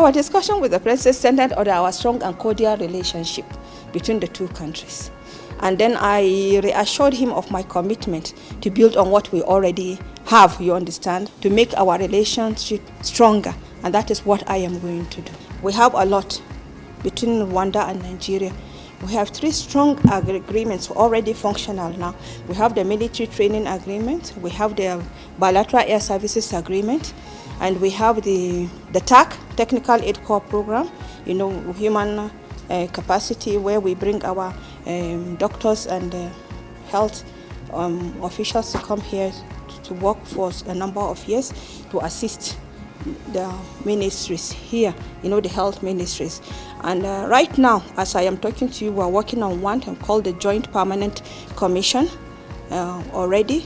our discussion with the President centered on our strong and cordial relationship between the two countries. And then I reassured him of my commitment to build on what we already have, you understand, to make our relationship stronger. And that is what I am going to do. We have a lot between Rwanda and Nigeria. We have 3 strong agreements already functional now. We have the military training agreement, we have the bilateral air services agreement, and we have the TAC, Technical Aid Corps program, human capacity, where we bring our doctors and health officials to come here to work for a number of years to assist the ministries here, the health ministries. And right now, as I am talking to you, we are working on one called the Joint Permanent Commission already.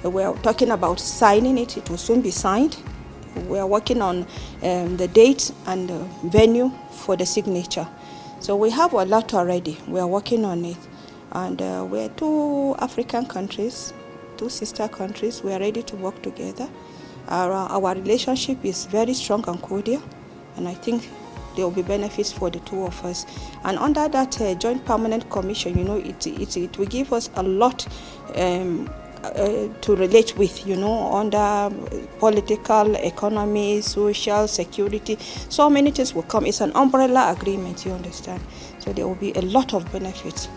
We are talking about signing it. It will soon be signed. We are working on the date and the venue for the signature. So we have a lot already. We are working on it. And we're 2 African countries, 2 sister countries. We are ready to work together. Our relationship is very strong and cordial, and I think there will be benefits for the 2 of us. And under that Joint Permanent Commission, it will give us a lot to relate with, under political, economy, social, security. So many things will come. It's an umbrella agreement, you understand. So there will be a lot of benefits.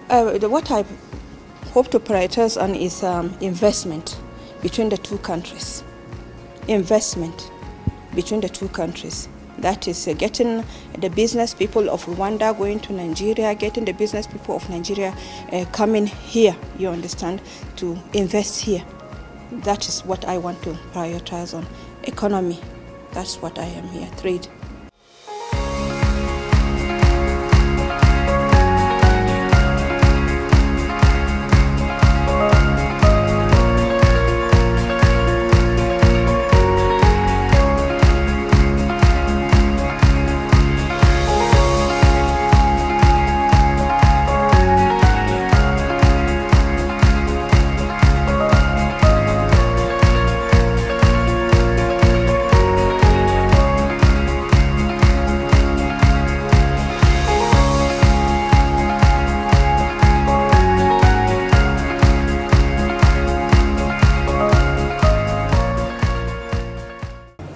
What I hope to prioritize on is investment between the 2 countries. Investment between the 2 countries. That is getting the business people of Rwanda going to Nigeria, getting the business people of Nigeria coming here, you understand, to invest here. That is what I want to prioritize on. Economy, that's what I am here, trade.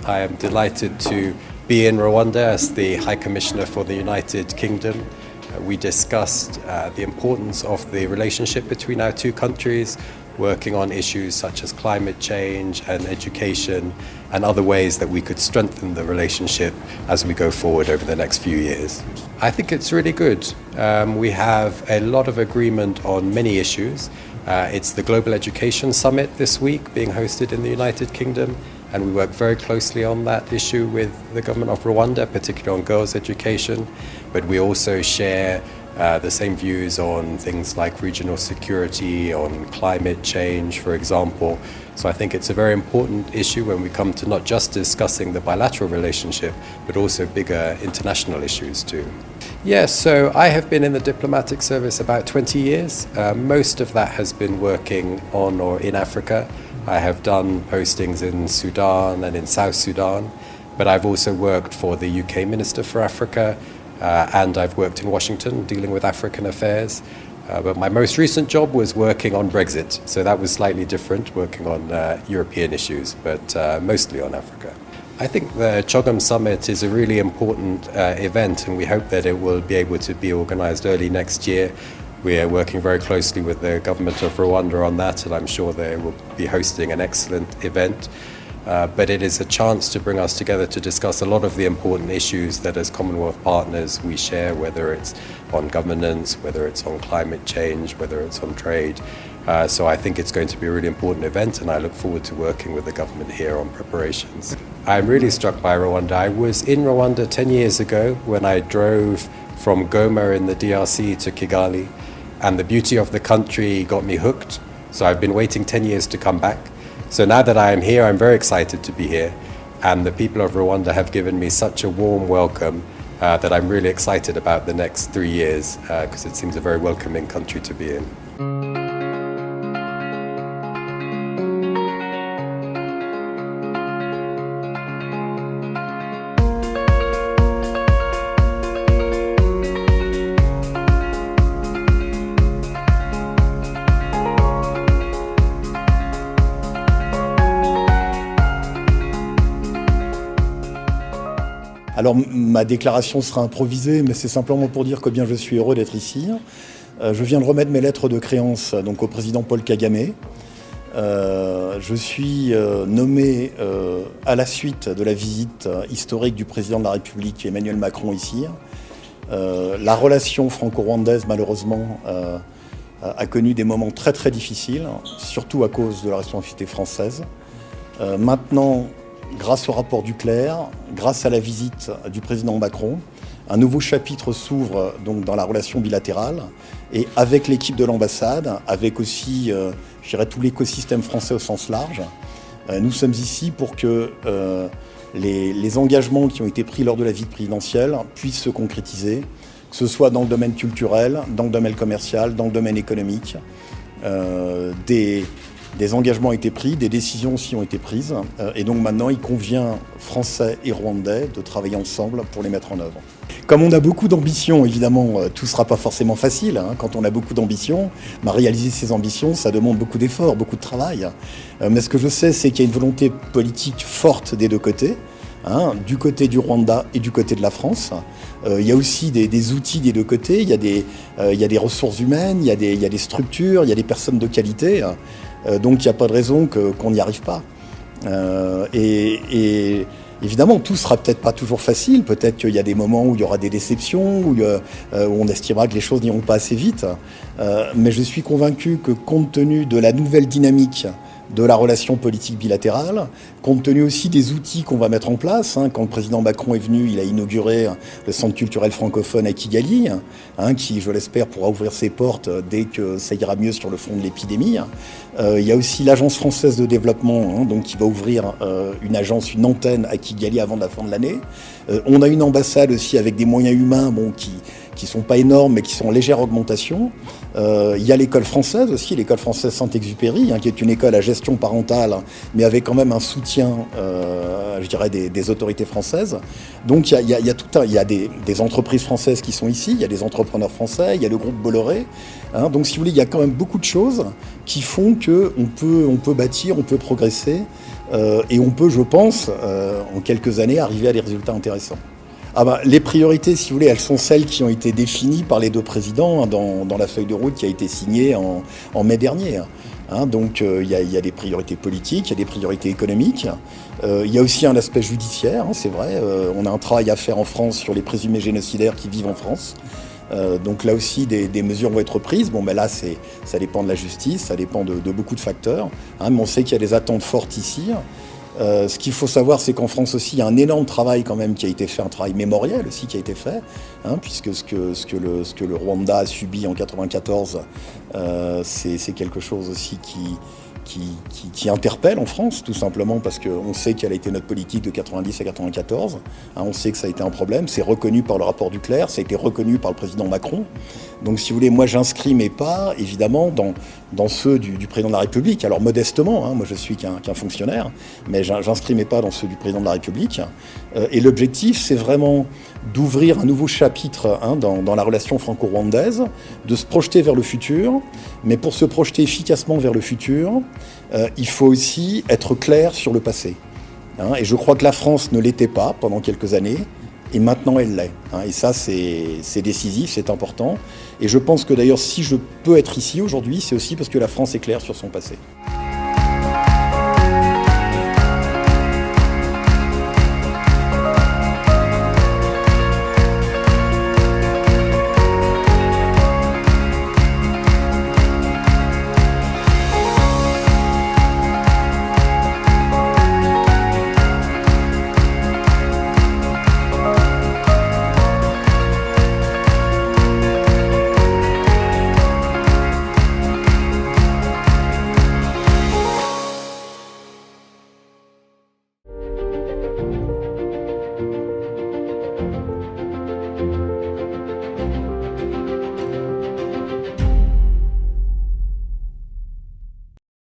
I am delighted to be in Rwanda as the High Commissioner for the United Kingdom. We discussed the importance of the relationship between our 2 countries, working on issues such as climate change and education and other ways that we could strengthen the relationship as we go forward over the next few years. I think it's really good. We have a lot of agreement on many issues. It's the Global Education Summit this week being hosted in the United Kingdom, and we work very closely on that issue with the government of Rwanda, particularly on girls' education. But we also share the same views on things like regional security, on climate change, for example. So I think it's a very important issue when we come to not just discussing the bilateral relationship, but also bigger international issues too. Yes, so I have been in the diplomatic service about 20 years. Most of that has been working on or in Africa. I have done postings in Sudan and in South Sudan, but I've also worked for the UK Minister for Africa, and I've worked in Washington dealing with African affairs. But my most recent job was working on Brexit, so that was slightly different, working on European issues, but mostly on Africa. I think the CHOGM Summit is a really important event, and we hope that it will be able to be organized early next year. We are working very closely with the government of Rwanda on that, and I'm sure they will be hosting an excellent event. But it is a chance to bring us together to discuss a lot of the important issues that as Commonwealth partners we share, whether it's on governance, whether it's on climate change, whether it's on trade. So I think it's going to be a really important event, and I look forward to working with the government here on preparations. I'm really struck by Rwanda. I was in Rwanda 10 years ago when I drove from Goma in the DRC to Kigali, and the beauty of the country got me hooked. So I've been waiting 10 years to come back. So now that I am here, I'm very excited to be here. And the people of Rwanda have given me such a warm welcome that I'm really excited about the next 3 years because it seems a very welcoming country to be in. Alors ma déclaration sera improvisée, mais c'est simplement pour dire combien je suis heureux d'être ici. Je viens de remettre mes lettres de créance donc, au président Paul Kagame. Je suis nommé à la suite de la visite historique du président de la République Emmanuel Macron ici. La relation franco-rwandaise, malheureusement, a connu des moments très très difficiles, surtout à cause de la responsabilité française. Maintenant, grâce au rapport Duclerc, grâce à la visite du président Macron, un nouveau chapitre s'ouvre donc dans la relation bilatérale et avec l'équipe de l'ambassade, avec aussi, je dirais, tout l'écosystème français au sens large, nous sommes ici pour que les engagements qui ont été pris lors de la visite présidentielle puissent se concrétiser, que ce soit dans le domaine culturel, dans le domaine commercial, dans le domaine économique. Des engagements ont été pris, des décisions aussi ont été prises. Et donc maintenant, il convient, Français et Rwandais, de travailler ensemble pour les mettre en œuvre. Comme on a beaucoup d'ambitions, évidemment, tout ne sera pas forcément facile. Hein. Quand on a beaucoup d'ambitions, réaliser ces ambitions, ça demande beaucoup d'efforts, beaucoup de travail. Mais ce que je sais, c'est qu'il y a une volonté politique forte des deux côtés. Hein, du côté du Rwanda et du côté de la France. Il y a aussi des outils des deux côtés, il y a des ressources humaines, il y a des structures, il y a des personnes de qualité. Donc il n'y a pas de raison qu'on n'y arrive pas. Et évidemment, tout ne sera peut-être pas toujours facile. Peut-être qu'il y a des moments où il y aura des déceptions, où on estimera que les choses n'iront pas assez vite. Mais je suis convaincu que compte tenu de la nouvelle dynamique de la relation politique bilatérale, compte tenu aussi des outils qu'on va mettre en place. Hein. Quand le président Macron est venu, il a inauguré le centre culturel francophone à Kigali, hein, qui, je l'espère, pourra ouvrir ses portes dès que ça ira mieux sur le front de l'épidémie. Il y a aussi l'Agence française de développement, hein, donc, qui va ouvrir une antenne à Kigali avant la fin de l'année. On a une ambassade aussi avec des moyens humains qui sont pas énormes, mais qui sont en légère augmentation. Il y a l'école française aussi, l'école française Saint-Exupéry, hein, qui est une école à gestion parentale, mais avec quand même un soutien, je dirais, des autorités françaises. Donc il y a des entreprises françaises qui sont ici, il y a des entrepreneurs français, il y a le groupe Bolloré. Hein, donc si vous voulez, il y a quand même beaucoup de choses qui font qu'on peut bâtir, on peut progresser, et on peut, je pense, en quelques années, arriver à des résultats intéressants. Les priorités, si vous voulez, elles sont celles qui ont été définies par les deux présidents, hein, dans la feuille de route qui a été signée en mai dernier. Hein, donc il y a des priorités politiques, il y a des priorités économiques. Il y a aussi un aspect judiciaire, hein, c'est vrai. On a un travail à faire en France sur les présumés génocidaires qui vivent en France. Donc là aussi, des mesures vont être prises. Bon, là, ça dépend de la justice, ça dépend de beaucoup de facteurs. Hein, mais on sait qu'il y a des attentes fortes ici. Ce qu'il faut savoir, c'est qu'en France aussi, il y a un énorme travail quand même qui a été fait, un travail mémoriel aussi qui a été fait, hein, puisque ce que le Rwanda a subi en 1994, c'est quelque chose aussi qui interpelle en France, tout simplement parce qu'on sait quelle a été notre politique de 90 à 94. Hein, on sait que ça a été un problème, c'est reconnu par le rapport Duclerc, ça a été reconnu par le président Macron. Donc si vous voulez, moi j'inscris mes pas, évidemment, dans ceux du président de la République. Alors modestement, hein, moi je suis qu'un fonctionnaire, mais j'inscris mes pas dans ceux du président de la République. Et l'objectif, c'est vraiment d'ouvrir un nouveau chapitre, hein, dans la relation franco-rwandaise, de se projeter vers le futur. Mais pour se projeter efficacement vers le futur, il faut aussi être clair sur le passé. Hein, et je crois que la France ne l'était pas pendant quelques années. Et maintenant, elle l'est. Hein, et ça, c'est décisif, c'est important. Et je pense que d'ailleurs, si je peux être ici aujourd'hui, c'est aussi parce que la France est claire sur son passé.